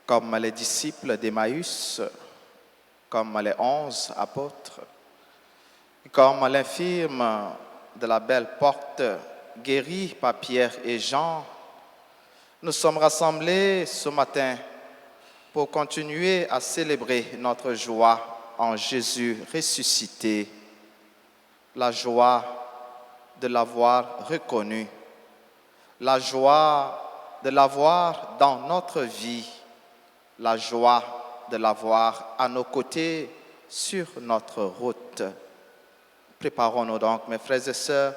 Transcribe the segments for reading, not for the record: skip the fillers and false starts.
comme les disciples d'Emmaüs, comme les 11 apôtres, comme l'infirme de la belle porte guéri par Pierre et Jean, nous sommes rassemblés ce matin pour continuer à célébrer notre joie en Jésus ressuscité, la joie de l'avoir reconnu, la joie de l'avoir dans notre vie, la joie de l'avoir à nos côtés sur notre route. Préparons-nous donc, mes frères et sœurs,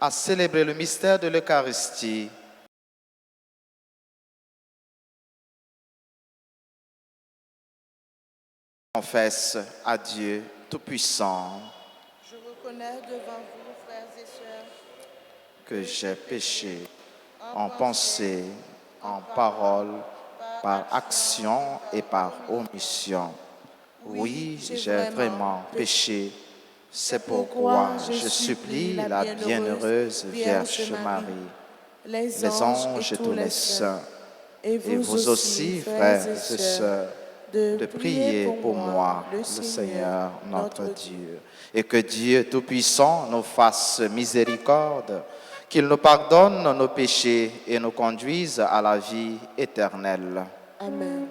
à célébrer le mystère de l'Eucharistie. Confesse à Dieu Tout-Puissant. Je reconnais devant vous, frères et sœurs, que j'ai péché en pensée, en parole, par action et par omission. Oui, j'ai vraiment péché. C'est pourquoi je supplie la bienheureuse Vierge Marie, les anges et tous les saints, et vous aussi, frères et sœurs, de prier pour moi, le Seigneur notre Dieu, et que Dieu Tout-Puissant nous fasse miséricorde, qu'il nous pardonne nos péchés et nous conduise à la vie éternelle. Amen.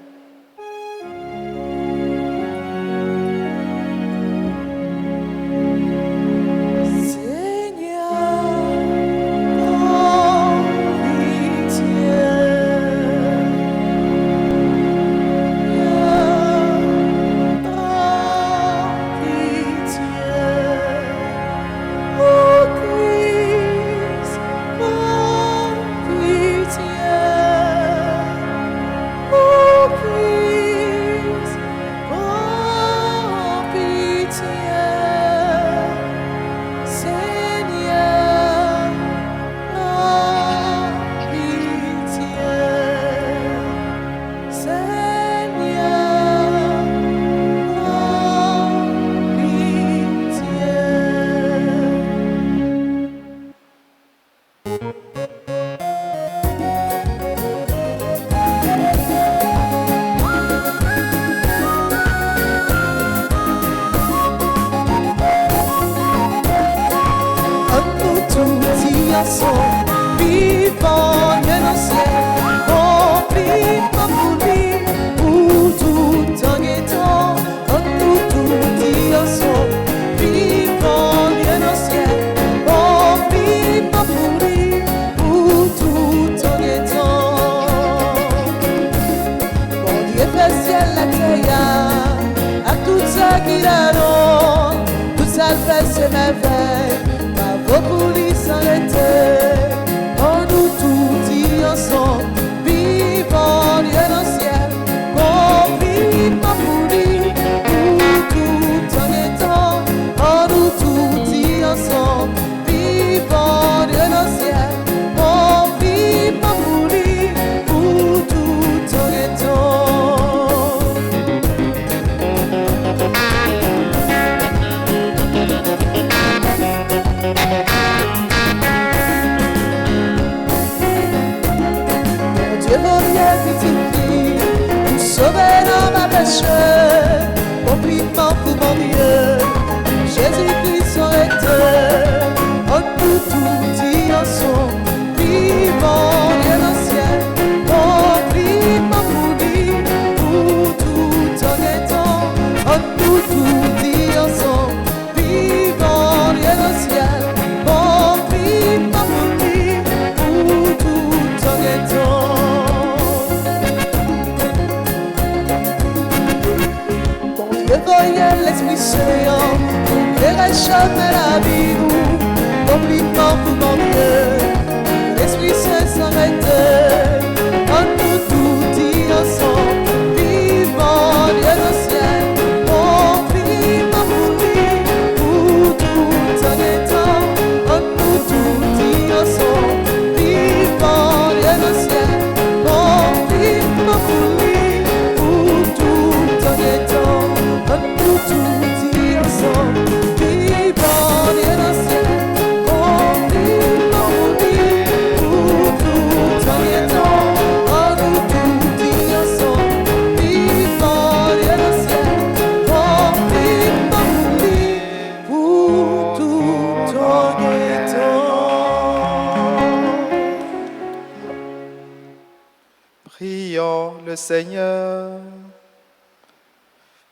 Prions le Seigneur.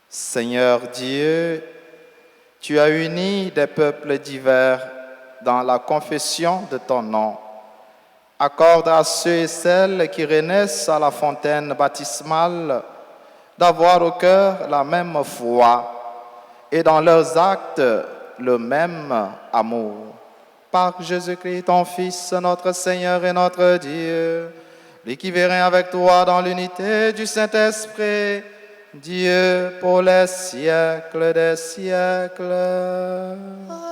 Seigneur Dieu, tu as uni des peuples divers dans la confession de ton nom. Accorde à ceux et celles qui renaissent à la fontaine baptismale d'avoir au cœur la même foi et dans leurs actes le même amour. Par Jésus-Christ, ton Fils, notre Seigneur et notre Dieu, lui qui vit avec toi dans l'unité du Saint-Esprit, Dieu pour les siècles des siècles. Amen.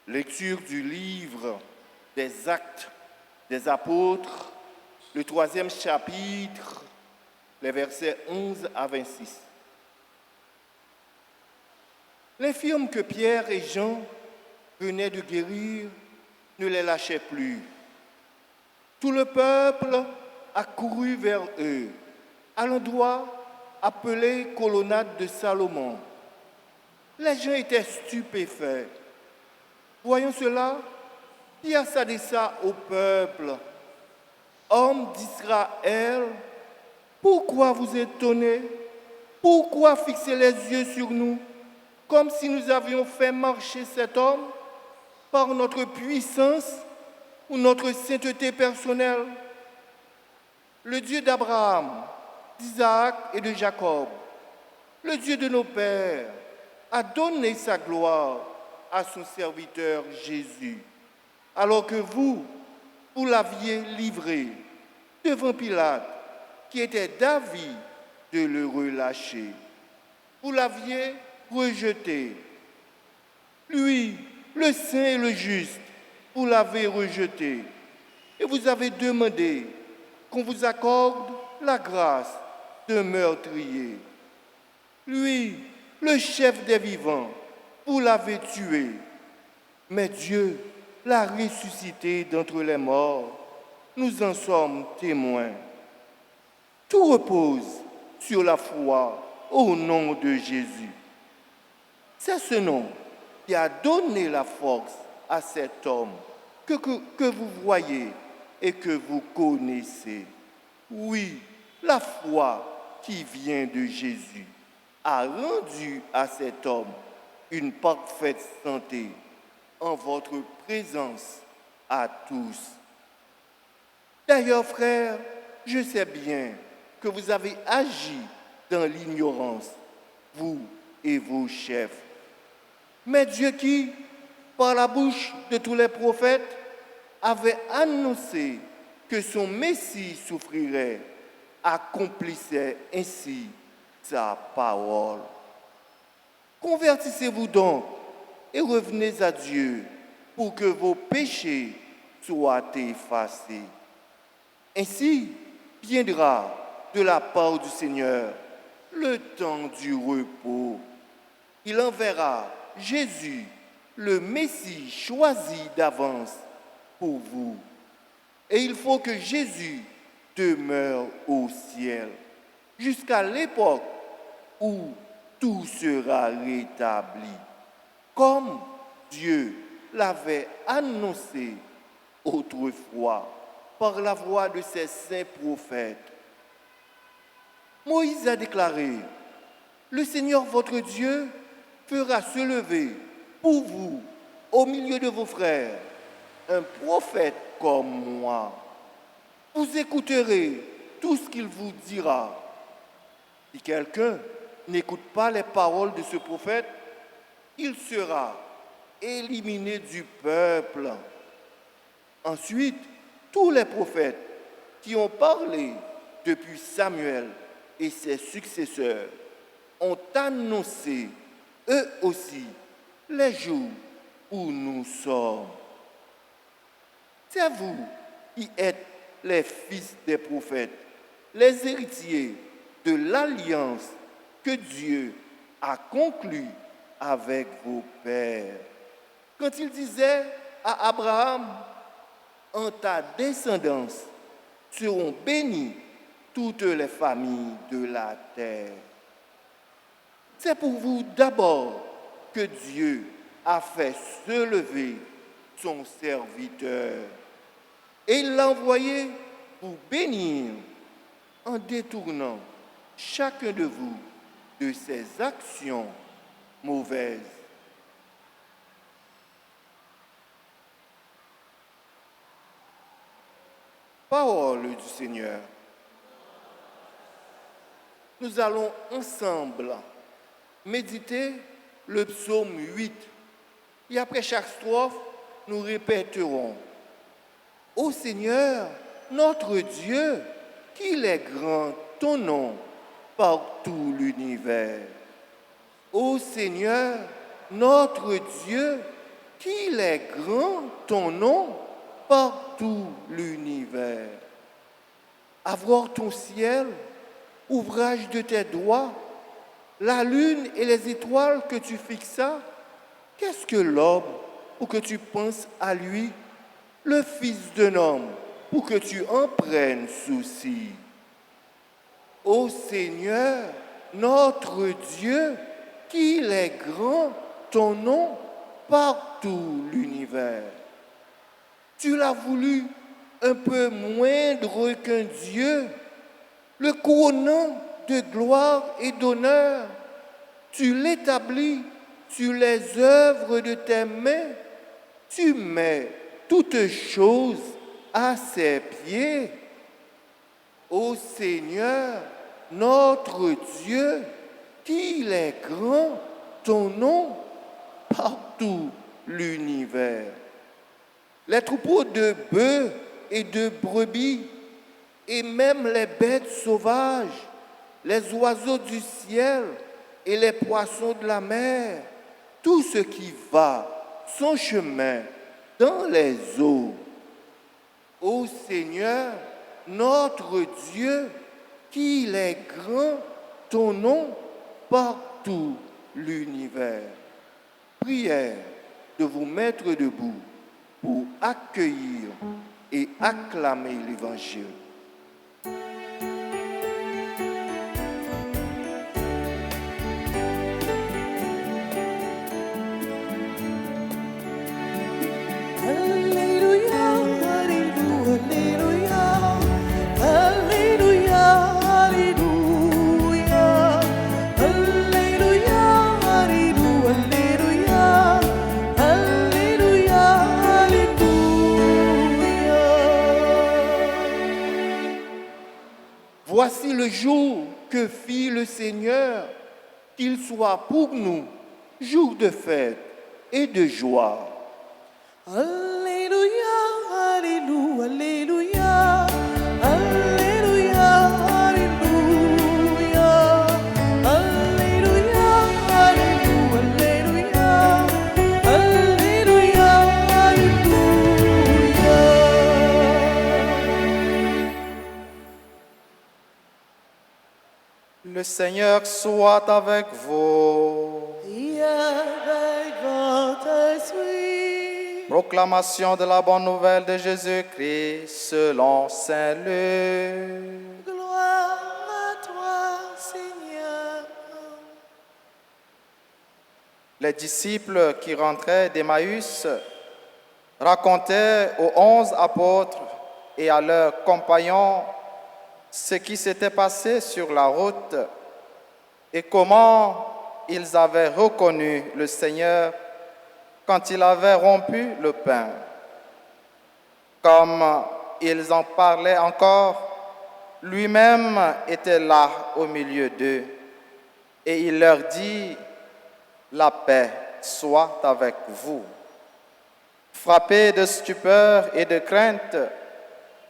Lecture du livre des Actes des Apôtres, le 3e chapitre, les versets 11 à 26. L'infirme que Pierre et Jean venaient de guérir ne les lâchait plus. Tout le peuple accourut vers eux, à l'endroit appelé colonnade de Salomon. Les gens étaient stupéfaits. Voyons cela, Pierre s'adressa au peuple. Hommes d'Israël, pourquoi vous étonnez? Pourquoi fixer les yeux sur nous, comme si nous avions fait marcher cet homme par notre puissance ou notre sainteté personnelle? Le Dieu d'Abraham, d'Isaac et de Jacob, le Dieu de nos pères, a donné sa gloire à son serviteur Jésus, alors que vous l'aviez livré devant Pilate, qui était d'avis de le relâcher. Vous l'aviez rejeté. Lui, le saint et le juste, vous l'avez rejeté. Et vous avez demandé qu'on vous accorde la grâce d'un meurtrier. Lui, le chef des vivants, vous l'avez tué, mais Dieu l'a ressuscité d'entre les morts. Nous en sommes témoins. Tout repose sur la foi au nom de Jésus. C'est ce nom qui a donné la force à cet homme que vous voyez et que vous connaissez. Oui, la foi qui vient de Jésus a rendu à cet homme une parfaite santé en votre présence à tous. D'ailleurs, frères, je sais bien que vous avez agi dans l'ignorance, vous et vos chefs. Mais Dieu qui, par la bouche de tous les prophètes, avait annoncé que son Messie souffrirait, accomplissait ainsi sa parole. Convertissez-vous donc et revenez à Dieu pour que vos péchés soient effacés. Ainsi viendra de la part du Seigneur le temps du repos. Il enverra Jésus, le Messie choisi d'avance pour vous. Et il faut que Jésus demeure au ciel jusqu'à l'époque où tout sera rétabli, comme Dieu l'avait annoncé autrefois par la voix de ses saints prophètes. Moïse a déclaré, « Le Seigneur votre Dieu fera se lever pour vous, au milieu de vos frères, un prophète comme moi. Vous écouterez tout ce qu'il vous dira. Si quelqu'un n'écoute pas les paroles de ce prophète, il sera éliminé du peuple. » Ensuite, tous les prophètes qui ont parlé depuis Samuel et ses successeurs, ont annoncé, eux aussi, les jours où nous sommes. C'est vous qui êtes les fils des prophètes, les héritiers de l'alliance que Dieu a conclue avec vos pères. Quand il disait à Abraham, en ta descendance seront bénies toutes les familles de la terre. C'est pour vous d'abord que Dieu a fait se lever son serviteur. Et il l'a envoyé pour bénir en détournant chacun de vous de ses actions mauvaises. Parole du Seigneur. Nous allons ensemble méditer le psaume 8. Et après chaque strophe, nous répéterons: Ô Seigneur, notre Dieu, qu'il est grand ton nom par tout l'univers. Ô Seigneur, notre Dieu, qu'il est grand ton nom par tout l'univers. Avoir ton ciel, ouvrage de tes doigts, la lune et les étoiles que tu fixas, qu'est-ce que l'homme pour que tu penses à lui, le fils d'un homme pour que tu en prennes souci? Ô Seigneur, notre Dieu, qu'il est grand ton nom par tout l'univers. Tu l'as voulu un peu moindre qu'un Dieu, le couronnant de gloire et d'honneur. Tu l'établis sur les œuvres de tes mains. Tu mets toutes choses à ses pieds. Ô Seigneur, notre Dieu, qu'il est grand ton nom par tout l'univers. Les troupeaux de bœufs et de brebis, et même les bêtes sauvages, les oiseaux du ciel et les poissons de la mer, tout ce qui va son chemin dans les eaux. Ô Seigneur, notre Dieu, qu'il est grand ton nom par tout l'univers. Prière de vous mettre debout pour accueillir et acclamer l'Évangile. Voici le jour que fit le Seigneur, qu'il soit pour nous jour de fête et de joie. Alléluia, Alléluia, Alléluia, Alléluia, Alléluia, Alléluia, Alléluia, Alléluia, Alléluia. Le Seigneur soit avec vous. Et avec votre esprit. Proclamation de la bonne nouvelle de Jésus-Christ selon Saint Luc. Gloire à toi, Seigneur. Les disciples qui rentraient d'Emmaüs racontaient aux 11 apôtres et à leurs compagnons ce qui s'était passé sur la route et comment ils avaient reconnu le Seigneur quand il avait rompu le pain. Comme ils en parlaient encore, lui-même était là au milieu d'eux et il leur dit: la paix soit avec vous. Frappés de stupeur et de crainte,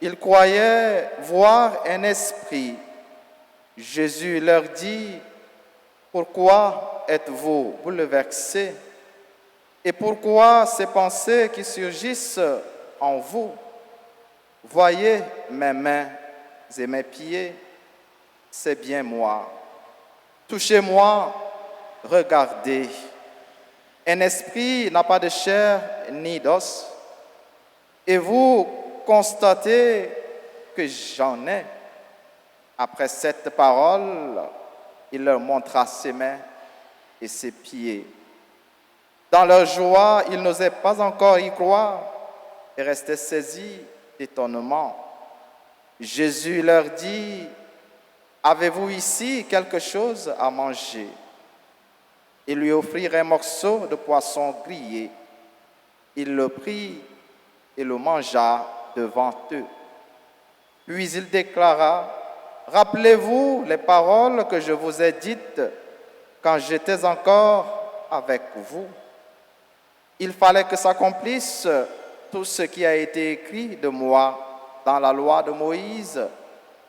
Ils croyaient voir un esprit. Jésus leur dit, pourquoi êtes-vous bouleversés? Et pourquoi ces pensées qui surgissent en vous? Voyez mes mains et mes pieds, c'est bien moi. Touchez-moi, regardez. Un esprit n'a pas de chair ni d'os. Et vous constatez que j'en ai. Après cette parole, il leur montra ses mains et ses pieds. Dans leur joie, ils n'osaient pas encore y croire et restaient saisis d'étonnement. Jésus leur dit, avez-vous ici quelque chose à manger? Ils lui offrirent un morceau de poisson grillé. Il le prit et le mangea devant eux. Puis il déclara, rappelez-vous les paroles que je vous ai dites quand j'étais encore avec vous. Il fallait que s'accomplisse tout ce qui a été écrit de moi dans la loi de Moïse,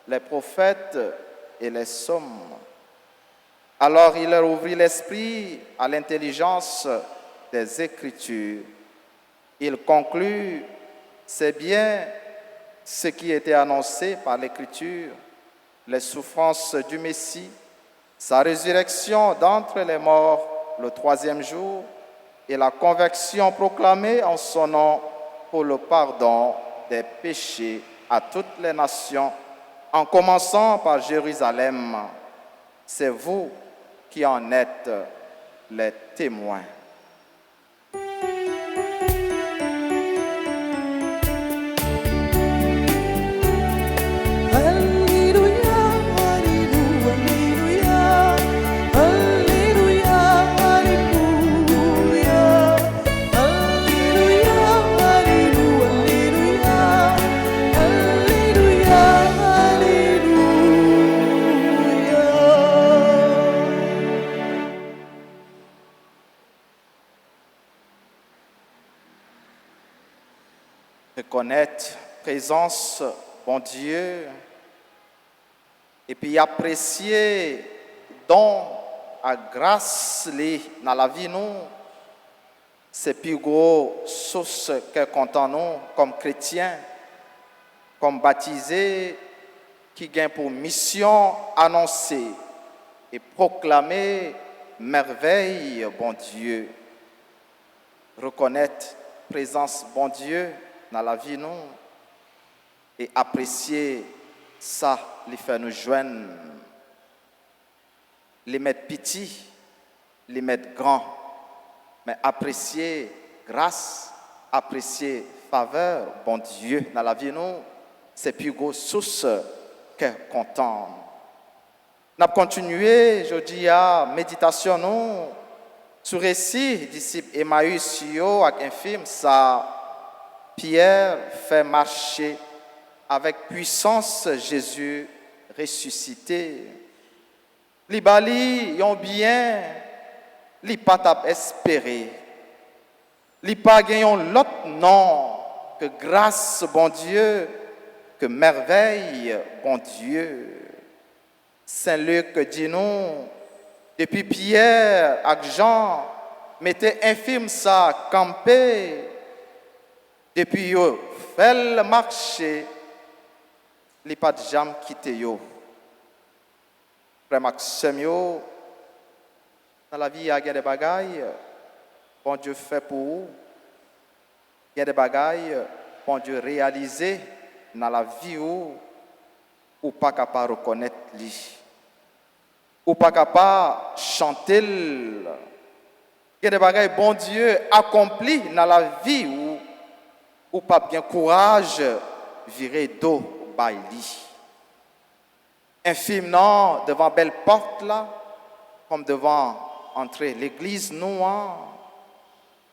les prophètes et les psaumes. Alors il leur ouvrit l'esprit à l'intelligence des Écritures. Il conclut, c'est bien ce qui était annoncé par l'Écriture, les souffrances du Messie, sa résurrection d'entre les morts le 3e jour et la conversion proclamée en son nom pour le pardon des péchés à toutes les nations, en commençant par Jérusalem. C'est vous qui en êtes les témoins. Reconnaître présence, bon Dieu, et puis apprécier don à grâce dans la vie nous, c'est plus gros source que comptons nous comme chrétiens, comme baptisés, qui gagnent pour mission annoncer et proclamer merveille, bon Dieu. Reconnaître présence, bon Dieu, dans la vie nous et apprécier ça, les faire nous joindre, les mettre petits, les mettre grands, mais apprécier grâce, apprécier faveur, bon Dieu, dans la vie nous, c'est plus grosse source que content. Nous continuons aujourd'hui à méditation nous sur récit disciple Emmaüs avec un film ça. Pierre fait marcher avec puissance Jésus ressuscité. Li bali yon bien, li pas tap espéré. Li pas yon l'autre nom que grâce bon Dieu, que merveille bon Dieu. Saint Luc dit nous, depuis Pierre et Jean mettez infime ça campé. Depuis yo fait le marché, li pas de jam quitté yo. Frère Maxime yo, dans la vie il y a des bagailles, bon Dieu fait pour vous. Il y a des bagailles, bon Dieu réalisé dans la vie ou pas capable reconnaître lui. Ou pas capable chanter. Il y a des bagailles, bon Dieu accompli dans la vie ou pas bien courage virer dos baili. Infime non devant belle porte là, comme devant entrer l'église noire.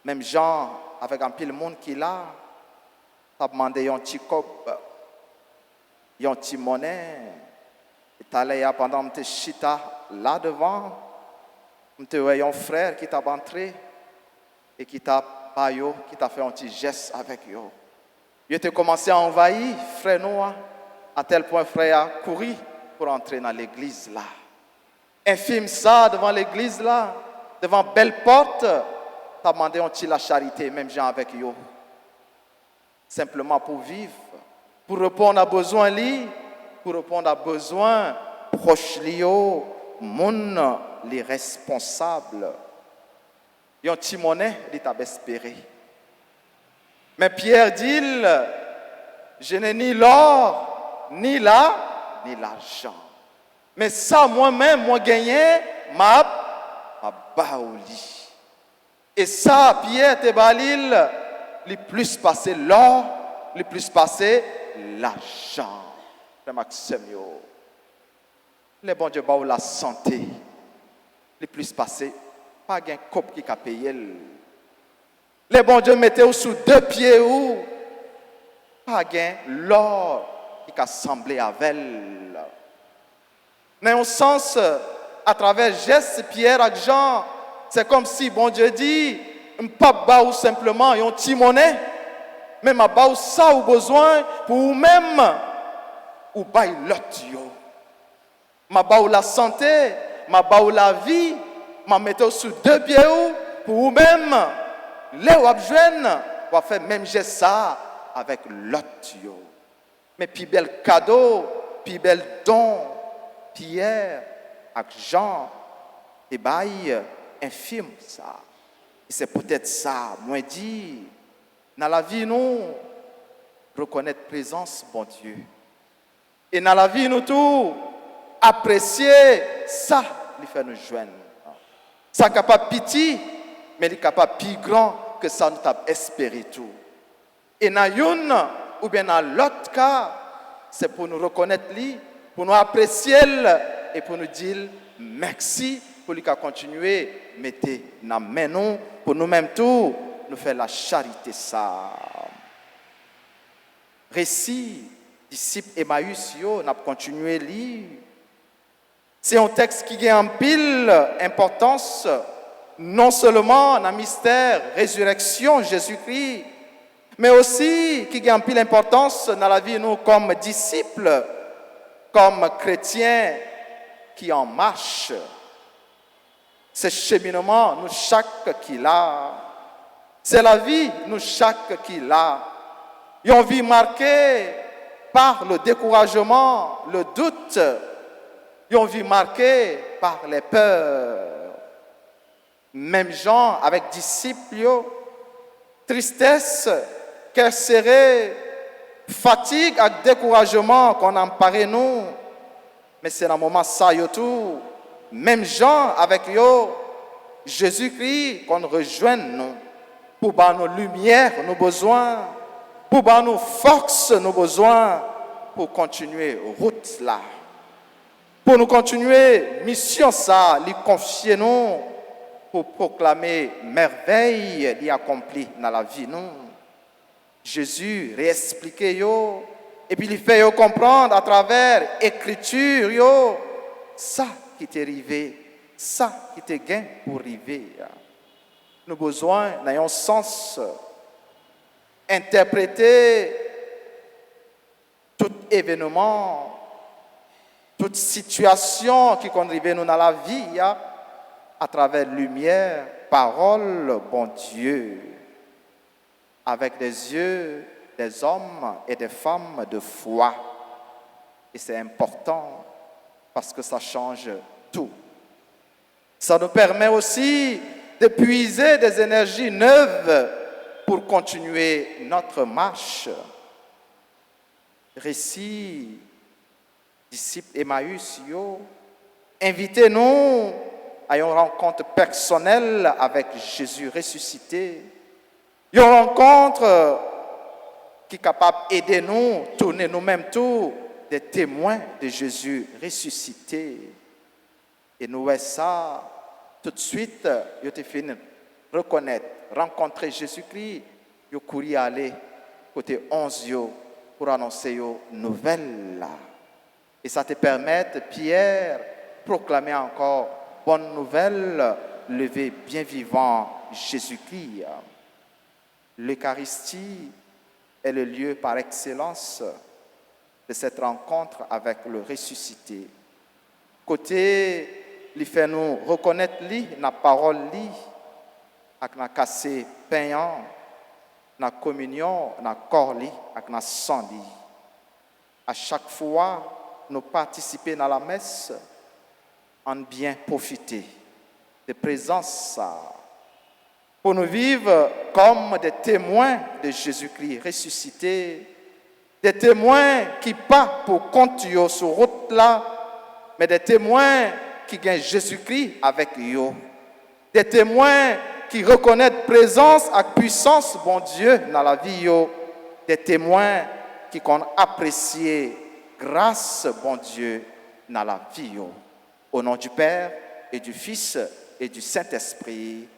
Même Jean avec un pile monde qui là, t'as demandé un petit cop, un petit monnaie. Et t'as allé pendant que chita là devant, tu vois un frère qui t'a entré et qui t'a qui t'a fait un petit geste avec eux. Il était commencé à envahir frère Noah, à tel point frère a couru pour entrer dans l'église là. Infime ça devant l'église là, devant belle porte, t'as demandé on-t-il la charité, même gens avec yo. Simplement pour vivre, pour répondre à besoin li, pour répondre à besoin proche lio, moun les responsables. Yon ti monnaie, il t'a espéré. Mais Pierre dit, je n'ai ni l'or, ni l'argent. Mais ça, moi-même, moi gagné, ma baouli. Et ça, Pierre te balil, le plus passé l'or, le plus passé l'argent. Le Maxime, le bon Dieu baou la santé, le plus passé, pas un cop qui a payé. Le bon Dieu mettez sous deux pieds ou pas gain l'or qui a semblé avec elle. Dans un sens, à travers geste Pierre et Jean, c'est comme si bon Dieu dit, pas baou simplement un petit monnaie, mais ma baou ça ou besoin pour vous-même ou bail l'autre yo. Ma baou la santé, ma baou la vie, ma mettez sous deux pieds ou pour vous-même. Les wabjwen va faire même geste ça avec l'autre. Mais puis bel cadeau, puis bel don, Pierre, avec Jean, et bail infime ça. Et c'est peut-être ça, moi dit, dans la vie nous, reconnaître présence, bon Dieu. Et dans la vie nous tout, apprécier ça, il fait nous joindre. Ça capable pitié, mais il est capable plus grand que ça nous t'a espéré tout. Et dans une ou bien dans l'autre cas, c'est pour nous reconnaître lui, pour nous apprécier et pour nous dire merci pour lui continuer, mettez dans main nous pour nous-mêmes tout, nous faire la charité ça. Récit disciples Emmaüs yo n'a continué lire. C'est un texte qui a en pile importance. Non seulement dans le mystère résurrection Jésus-Christ, mais aussi qui a pile importance dans la vie nous comme disciples, comme chrétiens qui en marchent. C'est cheminement nous chaque qui l'a. C'est la vie nous chaque qui l'a. Une vie marquée par le découragement, le doute. Une vie marquée par les peurs. Même gens avec disciples, tristesse, cœur serré, fatigue et découragement qu'on empare nous. Mais c'est dans le moment ça, yo tout. Même gens avec yo, Jésus-Christ qu'on rejoint nous. Pour avoir nos lumières, nos besoins. Pour avoir nos forces, nos besoins. Pour continuer route là. Pour nous continuer mission ça, lui confier nous. Pour proclamer merveille qui accomplie dans la vie nous. Jésus réexpliqué yo et puis il fait yo comprendre à travers écriture yo ça qui t'est arrivé, ça qui t'est gain pour arriver. Nous avons besoin dans un sens interpréter tout événement, toute situation qui contribue nous dans la vie. À travers lumière, parole, bon Dieu, avec des yeux des hommes et des femmes de foi. Et c'est important parce que ça change tout. Ça nous permet aussi de puiser des énergies neuves pour continuer notre marche. Récit, disciples Emmaüs, invitez-nous à une rencontre personnelle avec Jésus ressuscité. Une rencontre qui est capable d'aider nous, tourner nous-mêmes tous des témoins de Jésus ressuscité. Et nous voyons ça tout de suite, vous avez fini reconnaître, rencontrer Jésus-Christ, vous courez aller côté 11 pour annoncer une nouvelle. Et ça te permet, Pierre, proclamer encore bonne nouvelle, lever bien vivant Jésus-Christ. L'Eucharistie, est le lieu par excellence de cette rencontre avec le ressuscité. Côté, il fait nous reconnaître la parole, avec la cassé payant, la communion, la corps, avec la sang. À chaque fois, nous participer dans la messe, en bien profiter de présence pour nous vivre comme des témoins de Jésus-Christ ressuscité, des témoins qui pas pour compte sur route là, mais des témoins qui gagnent Jésus-Christ avec eux, des témoins qui reconnaissent présence et puissance bon Dieu dans la vie yo, des témoins qui ont apprécié grâce bon Dieu dans la vie yo. Au nom du Père et du Fils et du Saint-Esprit.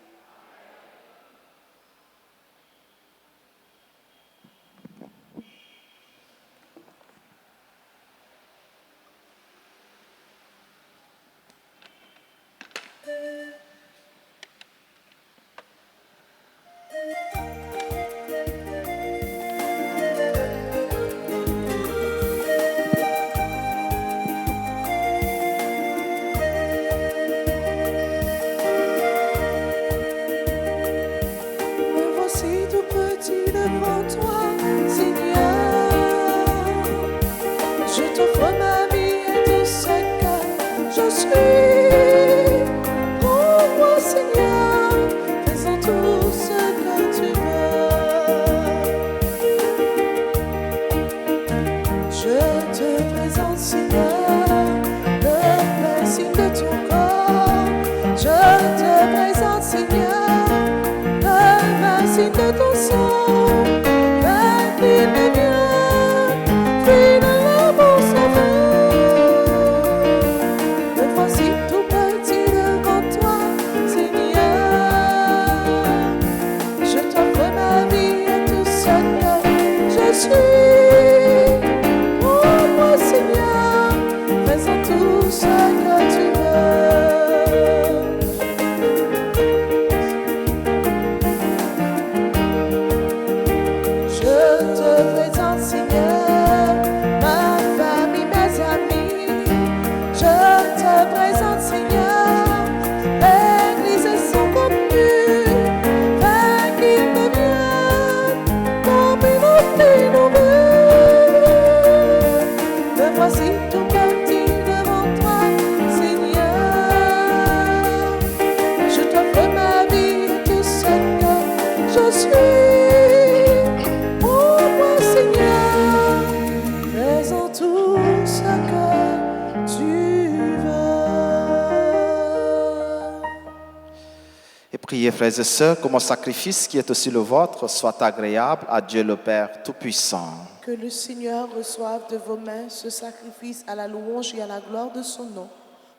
Priez, frères et sœurs, que mon sacrifice qui est aussi le vôtre soit agréable à Dieu le Père Tout-Puissant. Que le Seigneur reçoive de vos mains ce sacrifice à la louange et à la gloire de son nom,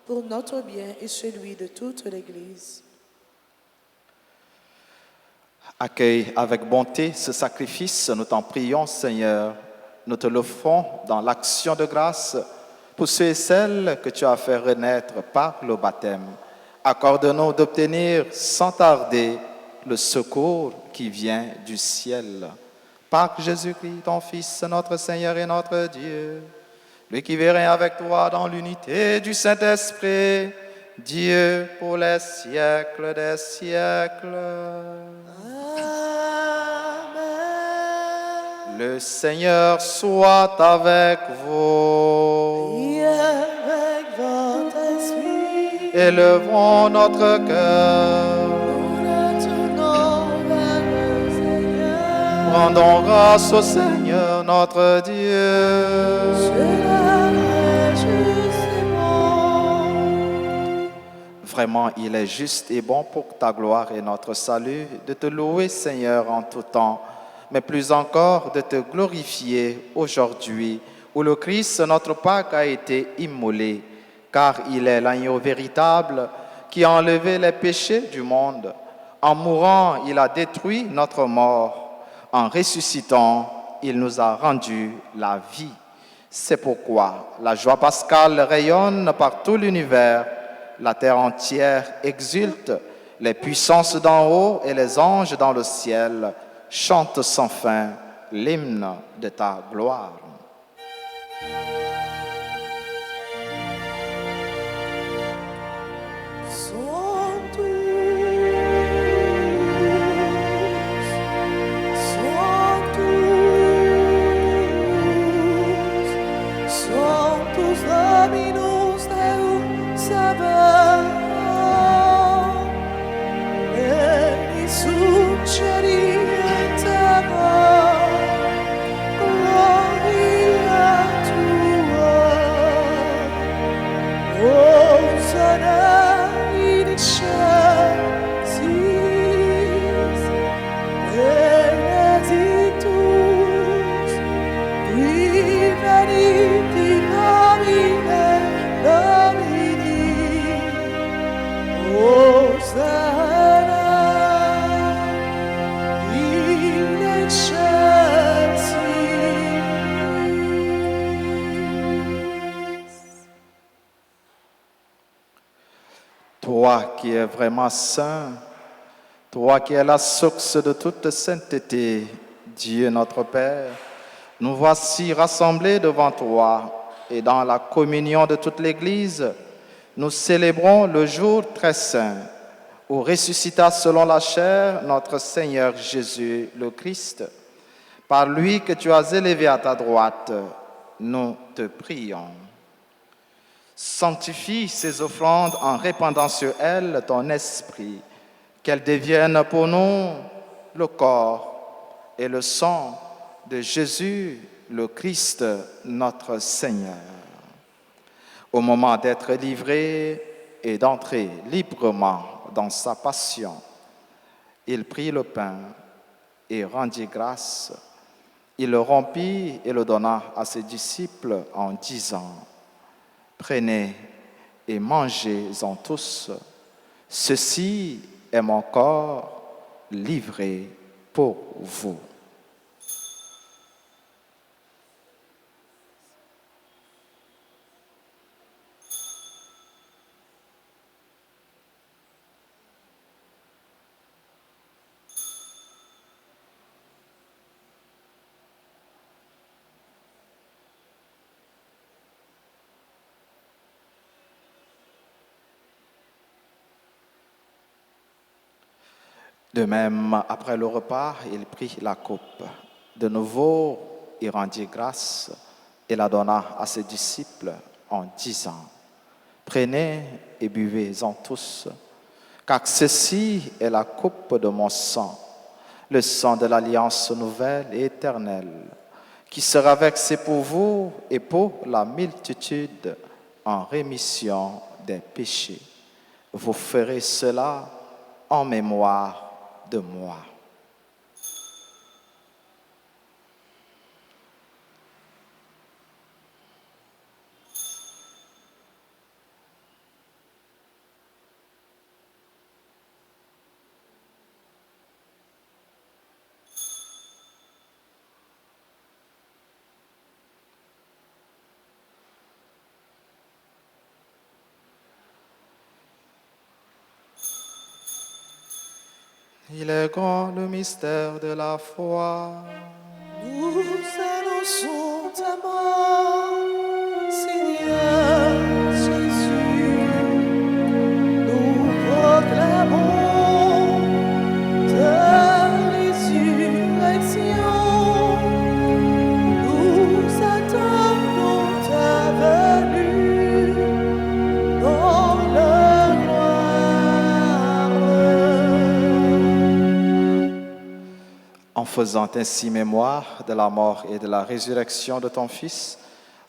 pour notre bien et celui de toute l'Église. Accueille avec bonté ce sacrifice, nous t'en prions, Seigneur. Nous te l'offrons dans l'action de grâce pour ceux et celles que tu as fait renaître par le baptême. Accorde-nous d'obtenir sans tarder le secours qui vient du ciel. Par Jésus-Christ, ton Fils, notre Seigneur et notre Dieu, lui qui vit avec toi dans l'unité du Saint-Esprit, Dieu pour les siècles des siècles. Amen. Le Seigneur soit avec vous. Et avec votre esprit, Élevons notre cœur. nous le tournons vers le Seigneur. Rendons grâce au Seigneur notre Dieu. Cela est juste et bon. Vraiment, il est juste et bon pour ta gloire et notre salut de te louer, Seigneur, en tout temps, mais plus encore de te glorifier aujourd'hui, où le Christ, notre Pâque, a été immolé, car il est l'agneau véritable qui a enlevé les péchés du monde. En mourant, il a détruit notre mort. En ressuscitant, il nous a rendu la vie. C'est pourquoi la joie pascale rayonne par tout l'univers. La terre entière exulte, les puissances d'en haut et les anges dans le ciel chantent sans fin l'hymne de ta gloire. Sanctus Dominus Deus Sabaoth, Benedictus in celi et terra, gloria tua, Hosanna in excelsis, benedictus qui venit in nomine Domini, Hosanna in excelsis. Toi qui es vraiment saint, toi qui es la source de toute sainteté, Dieu notre Père, nous voici rassemblés devant toi et dans la communion de toute l'Église, nous célébrons le jour très saint où ressuscita selon la chair notre Seigneur Jésus le Christ. Par lui que tu as élevé à ta droite, nous te prions. Sanctifie ces offrandes en répandant sur elles ton esprit, qu'elles deviennent pour nous le corps et le sang de Jésus le Christ, notre Seigneur. Au moment d'être livré et d'entrer librement dans sa passion, il prit le pain et rendit grâce. Il le rompit et le donna à ses disciples en disant: Prenez et mangez-en tous. Ceci est mon corps livré pour vous. De même, après le repas, il prit la coupe. De nouveau, il rendit grâce et la donna à ses disciples en disant: Prenez et buvez-en tous, car ceci est la coupe de mon sang, le sang de l'alliance nouvelle et éternelle, qui sera versé pour vous et pour la multitude en rémission des péchés. Vous ferez cela en mémoire de moi. Il est grand le mystère de la foi. Nous annonçons ta mort, Seigneur Jésus. Nous proclamons ta résurrection. Nous attendons ta venue dans la gloire. En faisant ainsi mémoire de la mort et de la résurrection de ton Fils,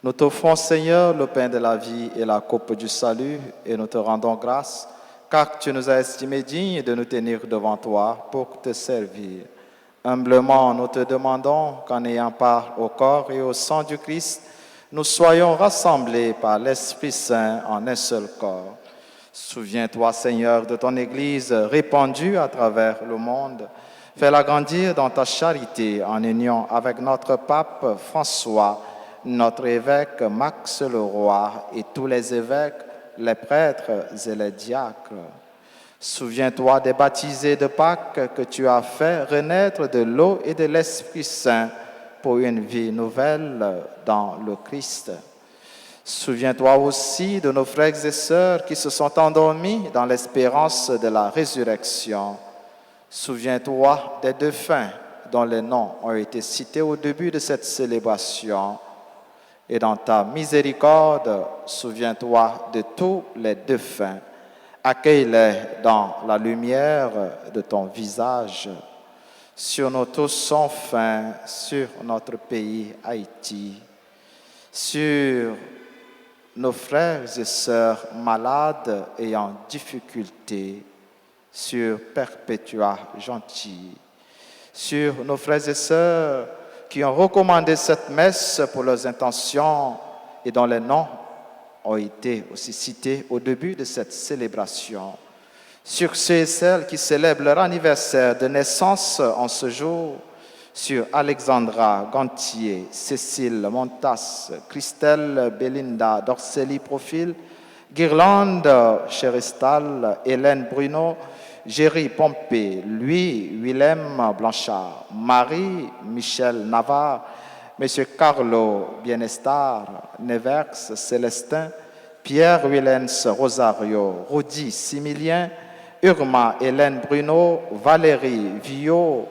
nous t'offrons, Seigneur, le pain de la vie et la coupe du salut, et nous te rendons grâce, car tu nous as estimés dignes de nous tenir devant toi pour te servir. Humblement, nous te demandons qu'en ayant part au corps et au sang du Christ, nous soyons rassemblés par l'Esprit Saint en un seul corps. Souviens-toi, Seigneur, de ton Église répandue à travers le monde. Fais-la grandir dans ta charité en union avec notre pape François, notre évêque Max Leroy et tous les évêques, les prêtres et les diacres. Souviens-toi des baptisés de Pâques que tu as fait renaître de l'eau et de l'Esprit Saint pour une vie nouvelle dans le Christ. Souviens-toi aussi de nos frères et sœurs qui se sont endormis dans l'espérance de la résurrection. Souviens-toi des défunts dont les noms ont été cités au début de cette célébration. Et dans ta miséricorde, souviens-toi de tous les défunts. Accueille-les dans la lumière de ton visage. Sur nous tous enfin, sur notre pays Haïti, sur nos frères et sœurs malades et en difficulté, sur Perpétua Gentil, sur nos frères et sœurs qui ont recommandé cette messe pour leurs intentions et dont les noms ont été aussi cités au début de cette célébration, sur ceux et celles qui célèbrent leur anniversaire de naissance en ce jour, sur Alexandra Gantier, Cécile Montas, Christelle Belinda Dorceli Profil, Guirlande Cherestal, Hélène Bruno, Géry Pompé, Louis Willem Blanchard, Marie Michel Navarre, M. Carlo Bienestar, Nevers Célestin, Pierre Willens Rosario, Rudi Similien, Urma Hélène Bruno, Valérie Villot,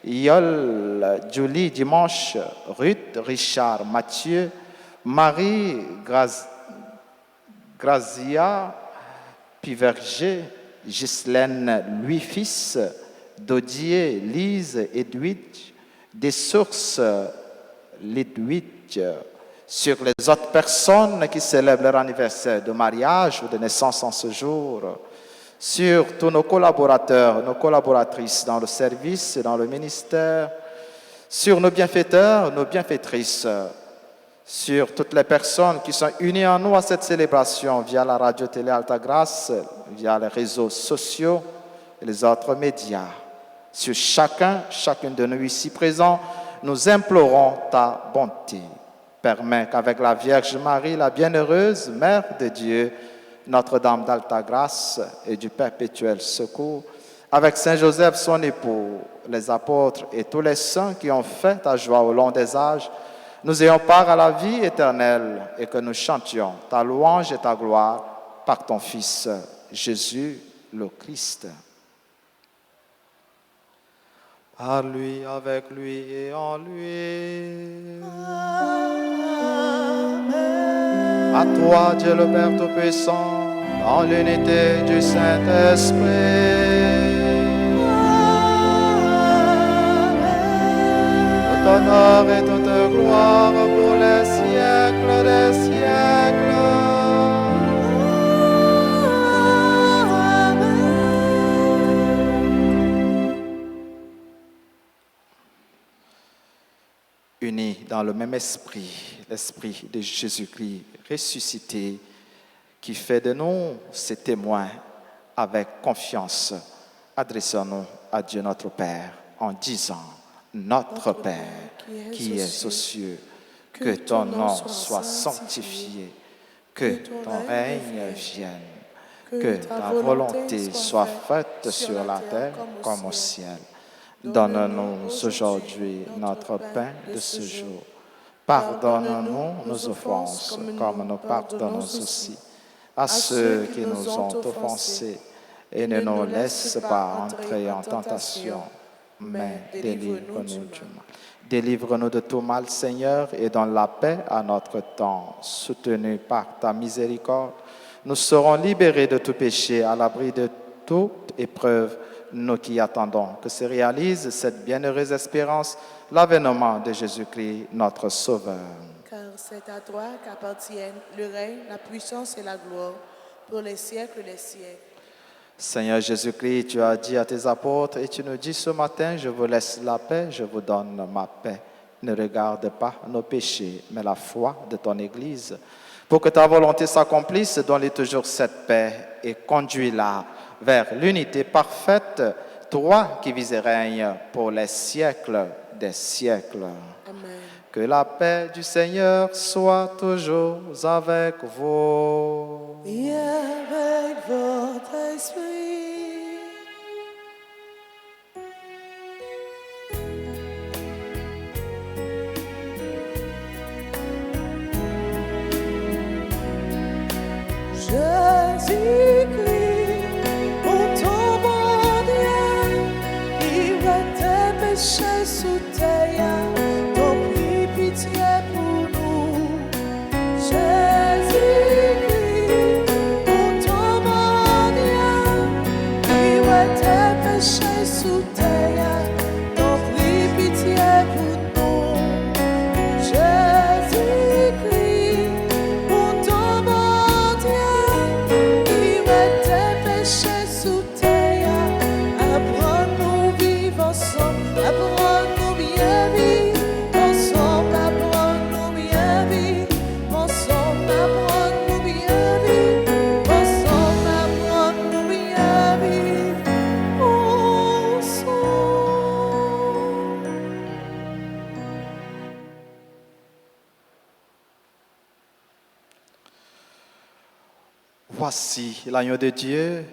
Yol Julie Dimanche, Ruth Richard Mathieu, Marie Grazia Piverger, Ghislaine Louis-Fils, Dodier Lise Edwidge, des sources Lidwidge, sur les autres personnes qui célèbrent leur anniversaire de mariage ou de naissance en ce jour, sur tous nos collaborateurs, nos collaboratrices dans le service et dans le ministère, sur nos bienfaiteurs, nos bienfaitrices, sur toutes les personnes qui sont unies en nous à cette célébration via la radio-télé Altagrace, via les réseaux sociaux et les autres médias. Sur chacune de nous ici présents, nous implorons ta bonté. Permets qu'avec la Vierge Marie, la bienheureuse Mère de Dieu, Notre-Dame d'Altagrace et du Perpétuel Secours, avec Saint Joseph, son époux, les apôtres et tous les saints qui ont fait ta joie au long des âges, nous ayons part à la vie éternelle et que nous chantions ta louange et ta gloire par ton Fils, Jésus le Christ. Par lui, avec lui et en lui. À toi, Dieu le Père Tout-Puissant, dans l'unité du Saint-Esprit. Tout honneur et toute gloire pour les siècles des siècles. Unis dans le même esprit, l'esprit de Jésus-Christ ressuscité, qui fait de nous ses témoins avec confiance. Adressons-nous à Dieu notre Père en disant: Notre Père qui es aux cieux, que ton nom soit sanctifié, que ton règne vienne, que ta volonté soit faite sur la terre comme au ciel. Donne-nous aujourd'hui notre pain de ce jour. Pardonne-nous nos offenses, comme nous pardonnons aussi à ceux qui nous ont offensés. Et ne nous laisse pas entrer en tentation, mais délivre-nous du mal. Délivre-nous de tout mal, Seigneur, et donne la paix à notre temps. Soutenus par ta miséricorde, nous serons libérés de tout péché, à l'abri de toute épreuve, nous qui attendons que se réalise cette bienheureuse espérance, l'avènement de Jésus-Christ, notre Sauveur. Car c'est à toi qu'appartiennent le règne, la puissance et la gloire pour les siècles des siècles. Seigneur Jésus-Christ, tu as dit à tes apôtres et tu nous dis ce matin: je vous laisse la paix, je vous donne ma paix. Ne regarde pas nos péchés, mais la foi de ton Église. Pour que ta volonté s'accomplisse, donne-lui toujours cette paix et conduis-la vers l'unité parfaite, toi qui vis et règnes pour les siècles des siècles. Amen. Que la paix du Seigneur soit toujours avec vous. Et avec votre esprit. péchés sous terre, t'en prie pitié pour nous. Jésus-Christ, pour ton bon Dieu, qui met tes péchés sous terre, apprends-nous vivre ensemble, apprends-nous bien vivre ensemble, apprends-nous bien vivre ensemble, apprends-nous bien vivre ensemble, apprends-nous bien vivre ensemble. Voici l'agneau de Dieu,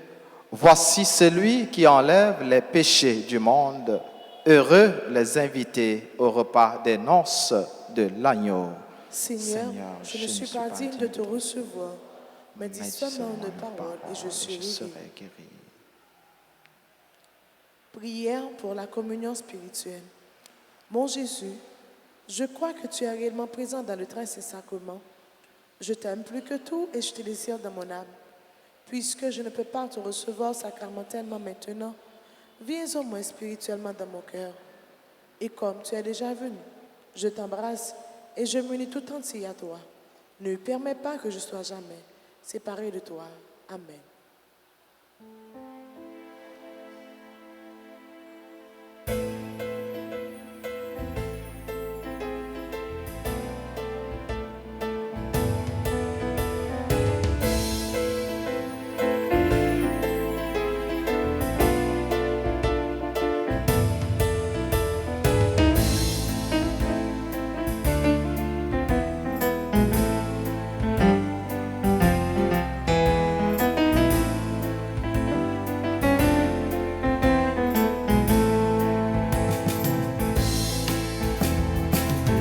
voici celui qui enlève les péchés du monde. Heureux les invités au repas des noces de l'agneau. Seigneur, je ne suis pas digne de te recevoir, mais dis seulement une parole et je serai guéri. Prière pour la communion spirituelle. Mon Jésus, je crois que tu es réellement présent dans le très saint sacrement. Je t'aime plus que tout et je te désire dans mon âme. Puisque je ne peux pas te recevoir sacramentellement maintenant, viens au moins spirituellement dans mon cœur. Et comme tu es déjà venu, je t'embrasse et je m'unis tout entier à toi. Ne permets pas que je sois jamais séparé de toi. Amen.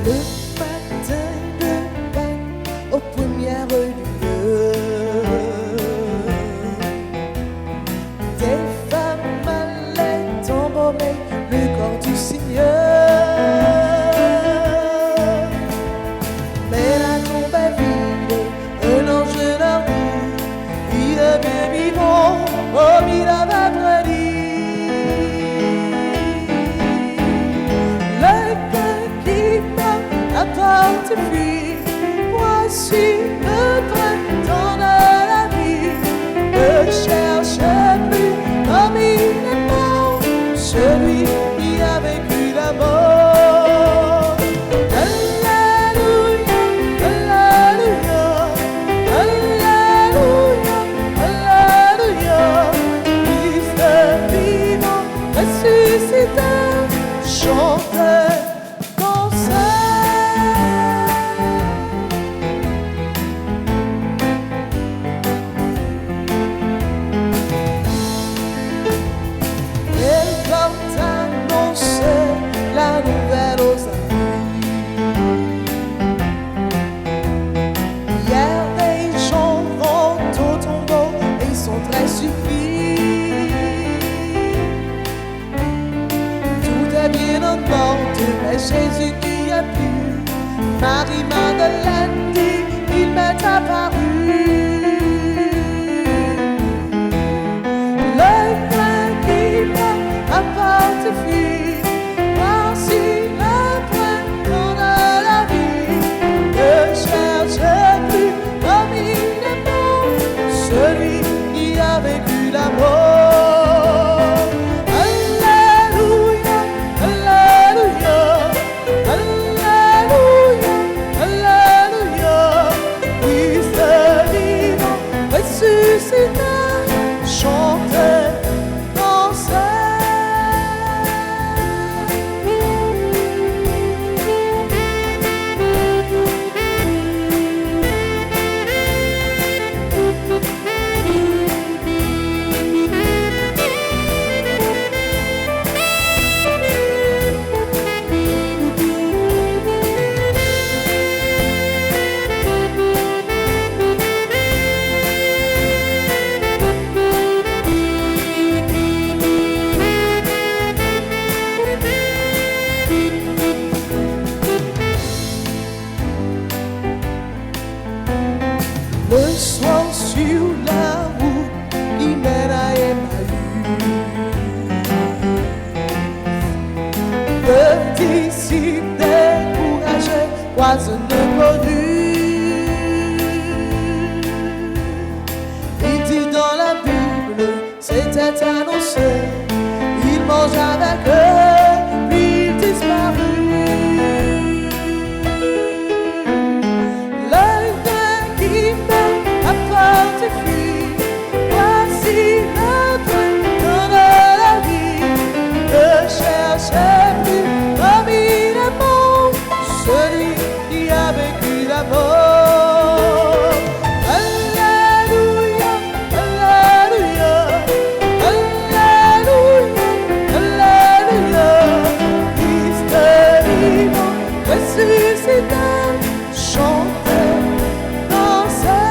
Le matin de Pâques, aux premières lueurs, des femmes allaient embaumer le corps du Seigneur. Mais la tombe est vide, un ange leur dit, il est bien vivant, comme il avait prédit. Le cœur qui bat à porte fuit, voici le printemps de la vie. Ne cherche plus comme il est mort, celui qui a vaincu la mort. Alléluia, Alléluia, Alléluia, Alléluia. Christ vivant, ressuscité, chantez comme ça. Elle porte annoncer la nouvelle aux amis. Hier, les gens vont au tombeau et sont très surpris. Tout est bien en porte, mais Jésus qui a pu. Marie-Madeleine dit, il m'est apparu. Le pain qui va à porte fuit, voici le printemps de la vie. Ne cherche plus comme il est mort, celui qui a vaincu la mort. Alléluia, Alléluia, Alléluia, Alléluia. Christ vivant, ressuscité, chantez, dansez. Le soir sur la route qui mène à Emmaüs, poison ne produit. Il dit dans la Bible, c'était annoncé, il mange avec eux, puis il disparut. L'œil qui fait la porte fuit, voici notre don de la vie. Ne cherchez plus parmi les mondes celui qui a vécu la mort. Alléluia, Alléluia, Alléluia, Alléluia. Christ est vivant, ressuscité, chantez, dansez.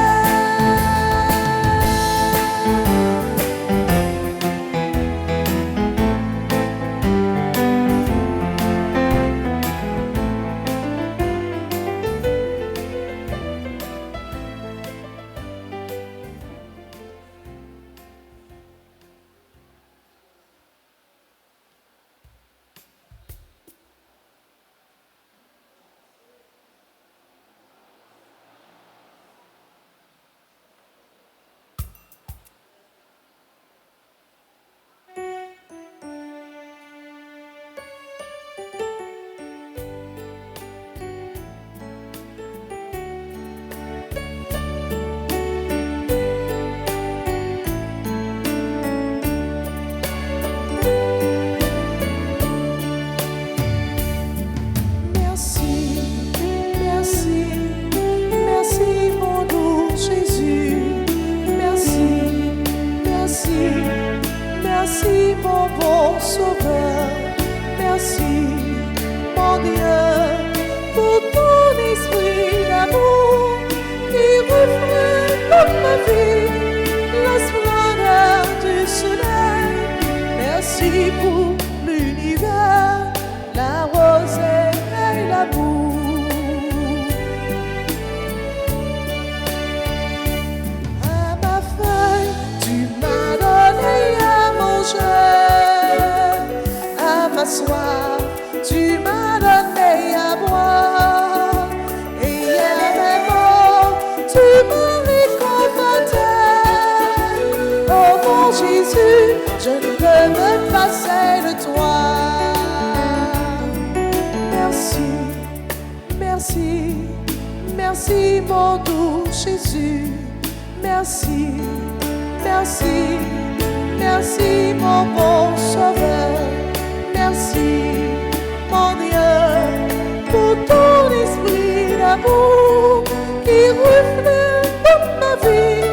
Merci, merci, merci mon doux Jésus. Merci, merci, merci mon bon Sauveur. Merci, mon Dieu, pour ton esprit d'amour qui reflète toute ma vie, la splendeur du soleil. Merci pour l'univers, la rosée et l'amour. À ma faim, tu m'as donné à manger. À ma soif, tu m'as donné à boire. Et à mes maux, tu m'as réconforté. Oh mon Jésus, je ne peux me passer de toi. Merci, merci, merci mon doux Jésus. Merci, merci, merci mon bon Sauveur. Merci, mon Dieu, pour ton esprit d'amour qui reflète toute ma vie,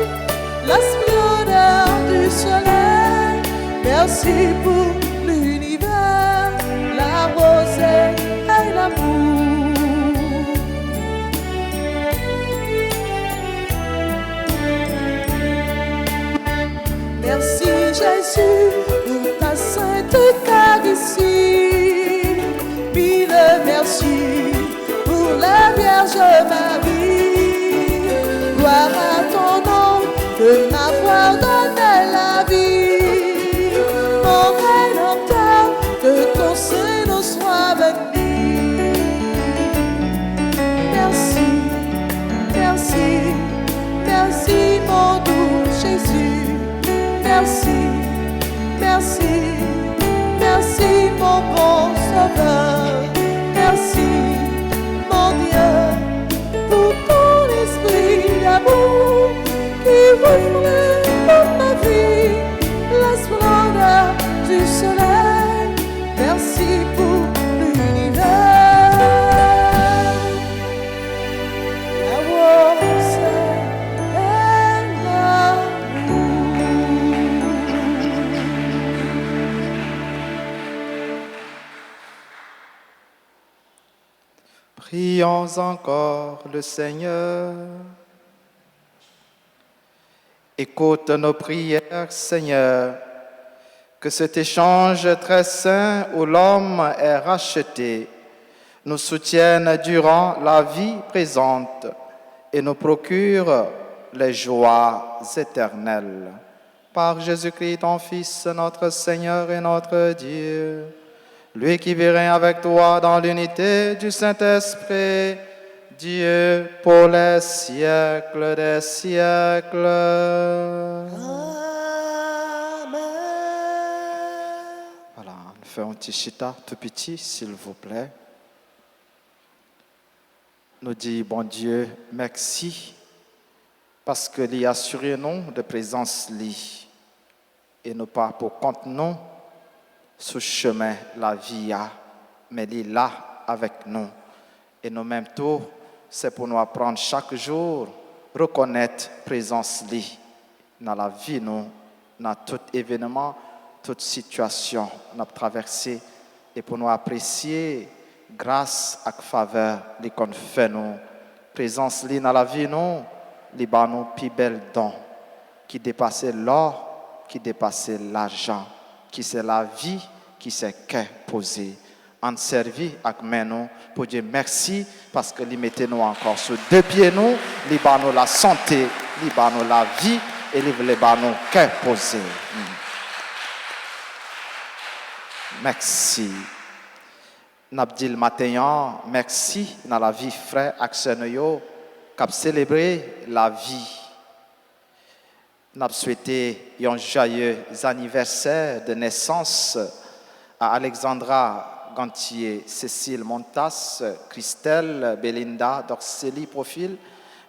la splendeur du soleil. Merci pour l'univers, la rosée et l'amour. Merci Jésus pour ta sainte carice. Mille merci pour la Vierge Marie. Gloire à ton nom de m'avoir donné la vie. Mon Rédempteur, que ton sein soit béni. Merci, merci, merci mon doux Jésus. Merci, merci, merci mon bon Sauveur. Merci, mon Dieu, pour ton esprit d'amour qui reflète toute ma vie, la splendeur du soleil. Merci pour l'univers, la rosée et l'amour. Prions encore le Seigneur. Écoute nos prières, Seigneur, que cet échange très saint où l'homme est racheté nous soutienne durant la vie présente et nous procure les joies éternelles. Par Jésus-Christ, ton Fils, notre Seigneur et notre Dieu, lui qui vit avec toi dans l'unité du Saint-Esprit, Dieu pour les siècles des siècles. Amen. Voilà, on fait un petit chita tout petit, s'il vous plaît. Nous dit, bon Dieu, merci, parce que l'y assuré nous de présence li, et nous pas pour compte nous, ce chemin, la vie a, mais il est là avec nous. Et nous même tout, c'est pour nous apprendre chaque jour, reconnaître présence li dans la vie nous, dans tout événement, toute situation nous avons traversé, et pour nous apprécier grâce à faveur li qu'on fait nous, présence li dans la vie nous, li ba nous plus bel don qui dépassait l'or, qui dépassait l'argent, qui c'est la vie, qui c'est cœur posé. En servi avec nous pour dire merci parce que li mettez nous encore sur deux pieds nous, li ba nous la santé, li ba nous la vie et li ba nous cœur posé. Merci. N'abdil matin, merci dans la vie frère Action yo qui a célébré la vie. N'a souhaité un joyeux anniversaire de naissance à Alexandra Gantier, Cécile Montas, Christelle, Belinda, Dorceli Profil,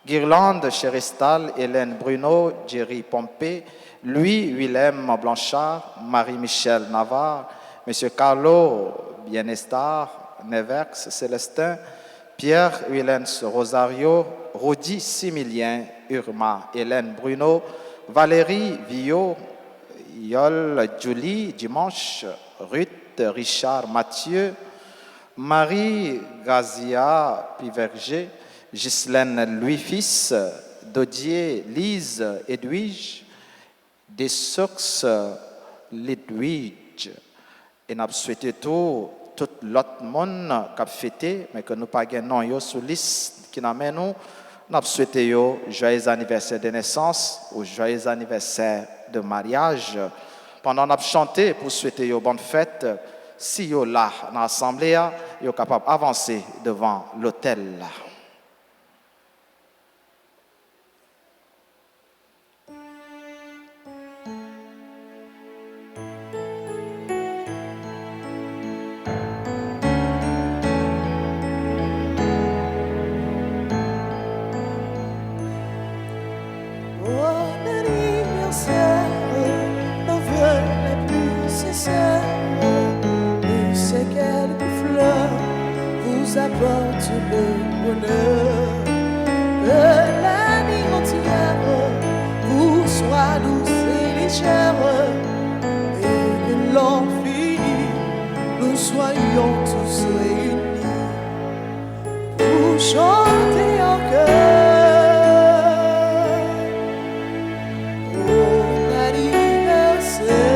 Guirlande, Cherestal, Hélène Bruno, Jerry Pompé, Louis Willem Blanchard, Marie-Michel Navarre, Monsieur Carlo Bienestar, Neverx Célestin, Pierre Willens Rosario, Rodi Similien, Urma, Hélène Bruno, Valérie Villot, Yol Julie Dimanche, Ruth Richard Mathieu, Marie Gazia Piverger, Ghislaine Louis-Fils, Dodier Lise Edwige, Dessox Lidwige. Et nous souhaitons tout l'autre monde qui a fêté, mais que nous n'avons pas nom sur la liste qui nous amène nous. Nous souhaitons joyeux anniversaire de naissance ou joyeux anniversaire de mariage. Pendant que nous chanté pour souhaiter une bonne fête, si vous êtes là dans l'assemblée, vous êtes capable d'avancer devant l'autel. Apporte le bonheur, que l'année entière vous soit douce et légère, et que l'an fini, nous soyons tous réunis pour chanter en chœur ton anniversaire.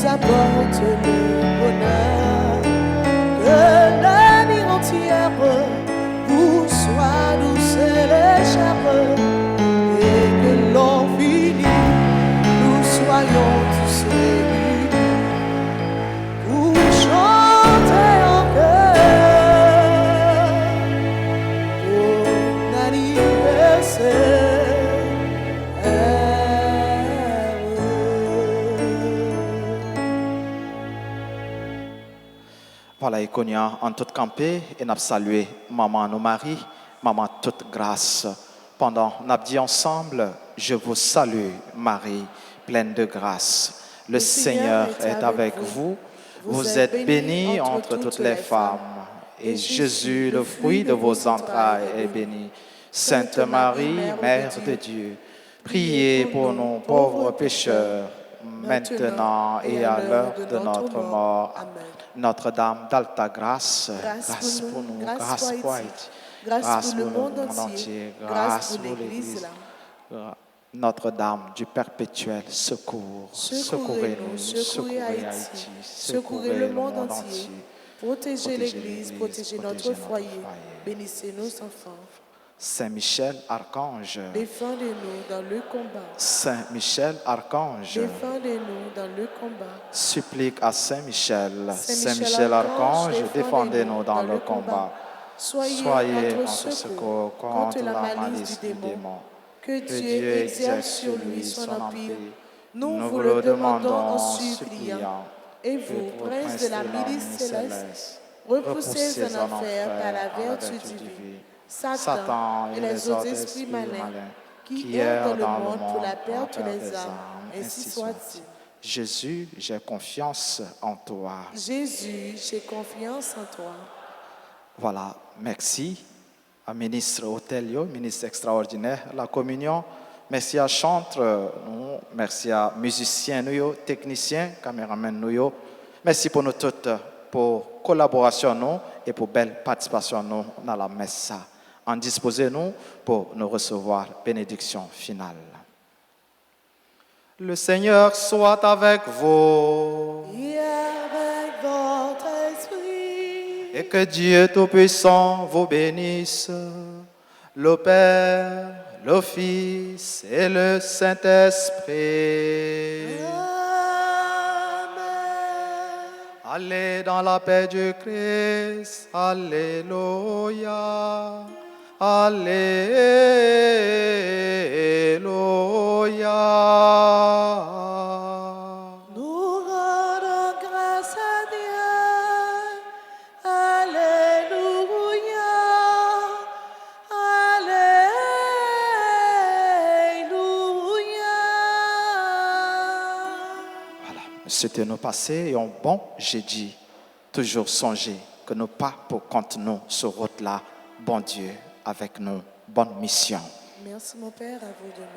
Apporte le bonheur, que l'année entière vous soit douce et légère, et que l'an fini, nous soyons tous réunis pour chanter en chœur ton anniversaire. Voilà, et qu'on y a en toute campé, et nous salué maman, nos maris, maman toute grâce. Pendant nous avons dit ensemble, je vous salue, Marie, pleine de grâce. Le Seigneur est avec vous. Vous êtes bénie entre toutes les femmes. Et Jésus, le fruit de vos entrailles, est béni. Sainte Marie, Mère de Dieu, priez pour nous pauvres pécheurs, maintenant et à l'heure de notre mort. Notre-Dame d'Alta Grâce, grâce pour nous, grâce pour Haïti. Grâce pour le monde entier. Grâce pour l'Église là. Notre-Dame du perpétuel secours. Secourez-nous, secourez Haïti, secourez le monde entier. Protégez l'Église, protégez notre foyer. Bénissez nos enfants. Saint Michel, archange. Défendez-nous dans le combat. Saint Michel, archange. Défendez-nous dans le combat. Supplique à Saint Michel. Saint Michel, archange, défendez-nous dans le combat. Soyez notre secours contre la malice du démon. Que Dieu exerce sur lui son empire. Nous vous le demandons en suppliant. Et vous, prince de la milice céleste, repoussez en enfer par la vertu divine Satan et les autres esprits malins qui errent dans le monde pour la perte des âmes. Ainsi soit-il. Jésus, j'ai confiance en toi. Jésus, j'ai confiance en toi. Voilà, merci à ministre Otelio, ministre extraordinaire, la communion. Merci à chantre, merci à musiciens, nous, techniciens, caméramans, nous. Merci pour nous toutes, pour collaboration nous et pour belle participation nous dans la messe. En disposez-nous pour nous recevoir bénédiction finale. Le Seigneur soit avec vous. Et avec votre esprit. Et que Dieu Tout-Puissant vous bénisse, le Père, le Fils et le Saint-Esprit. Amen. Allez dans la paix du Christ. Alléluia. Alléluia. Nous rendons grâce à Dieu. Alléluia. Alléluia. Voilà, c'était nos passés et un bon jeudi. Toujours songer que nous pas pour compte nous sur route là. Bon Dieu avec nous. Bonne mission. Merci mon Père, à vous de même.